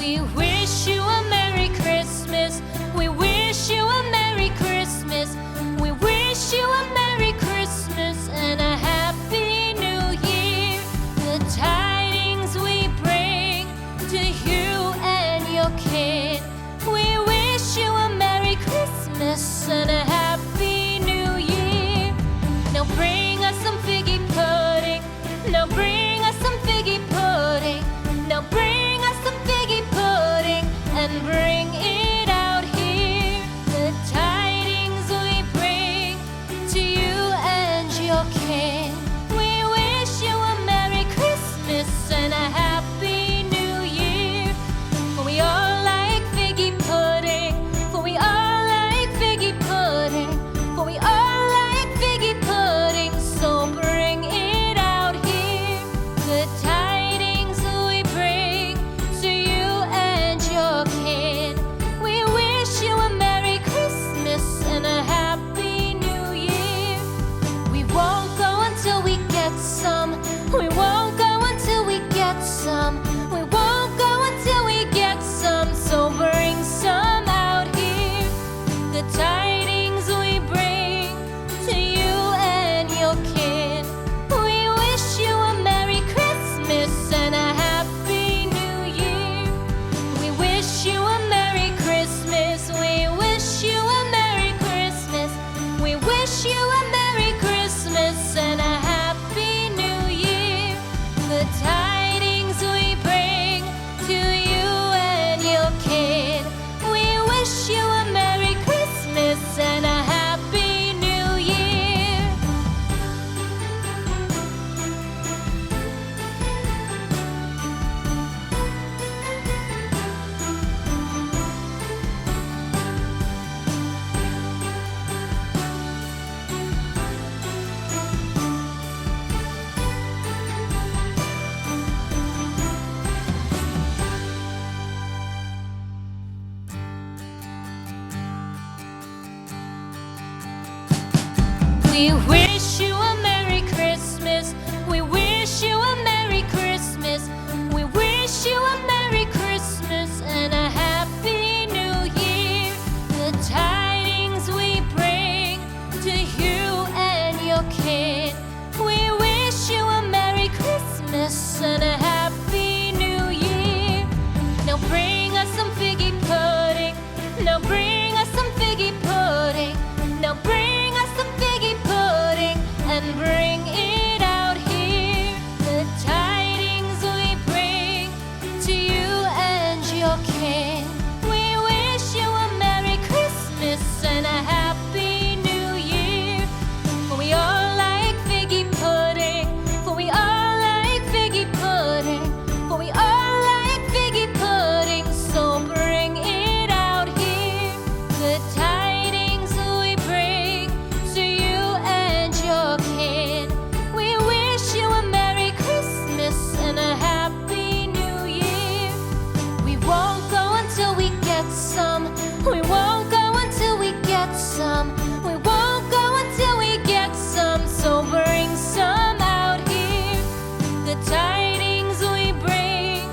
We wish you a Merry Christmas. We wish you a Merry Christmas. We wish you a Merry Christmas and a Happy New Year. The tidings we bring to you and your kid. We wish you a Merry Christmas and a Happy New Year. Now bring us some figgy pudding. Now bring us some figgy pudding. Now bring us some figgy pudding and bring it out here. The tidings we bring to you and your kin. We wish you a Merry Christmas and a Happy New Year. For we all like figgy pudding. For we all like figgy pudding. For we all like figgy pudding. So bring it out here. The tidings we bring to you and your kid. We wish you a Merry Christmas and a Happy New Year. We won't go until we get some. We won't go until we get some. We won't go until we get some. So bring some out here. The tidings we bring to you and your kid. We wish you a Merry Christmas and a Happy New Year. We wish you a Merry Christmas. We wish you a Merry Christmas. We wish you a Merry Christmas and a Happy New Year. The tidings we bring to you and your kid. We wish you a Merry Christmas and a Happy New Year. We wish you a Merry Christmas. We wish you a Merry Christmas. We wish you a Merry Christmas and a Happy New Year. The tidings we bring to you and your kid. We wish you a Merry Christmas and a Happy New Year. Now bring us some figgy pudding. Now bring us some figgy pudding. Now bring us some figgy pudding and bring it out here. The tidings we bring to you and your kin. We wish you a Merry Christmas and a Happy New Year. For we all like figgy pudding. For we all like figgy pudding. For we all like figgy pudding. So bring it out here. The tidings we bring to you and your kid. We wish you a Merry Christmas and a Happy New Year. We won't go until we get some. We won't go until we get some. We won't go until we get some. So bring some out here. The tidings we bring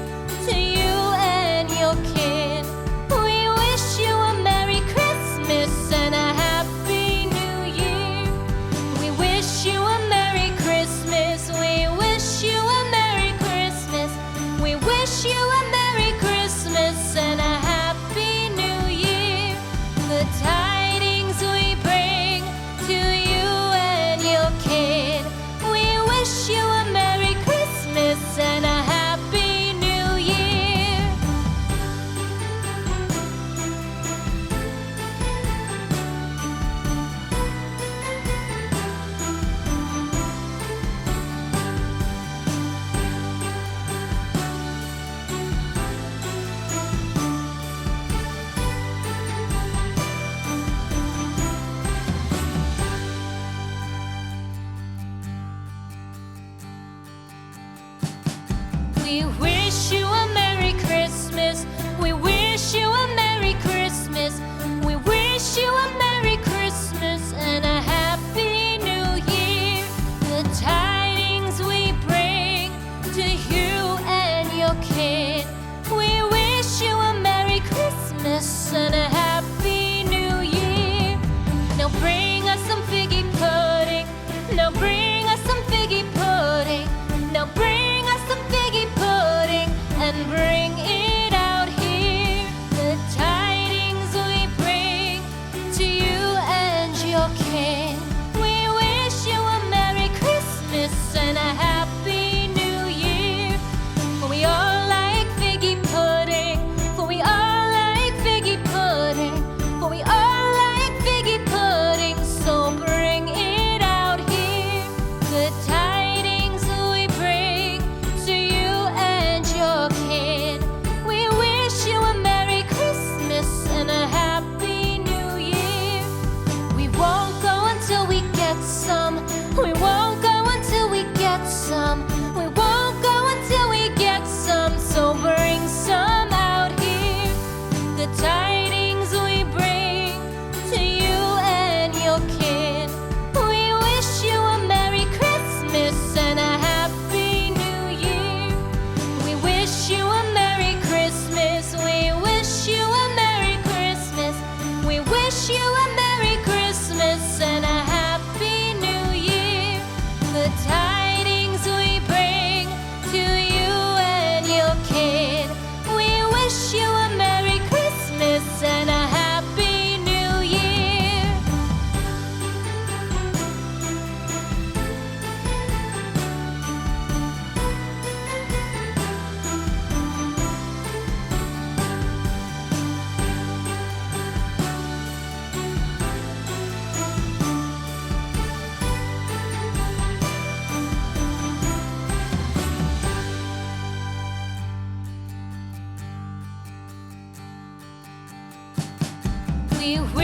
to you and your kid. We wish you a Merry Christmas and a Happy New Year. We wish you a Merry Christmas. We wish you a Merry Christmas. We wish you a Merry Christmas and a Happy New Year. The tidings we bring to you and your kid. We wish you a Merry Christmas and a Happy New Year. We wish you a Merry Christmas. We wish you a Merry Christmas. We wish you a Merry Christmas and a Happy New Year. The tidings we bring to you and your kid. We wish you We wish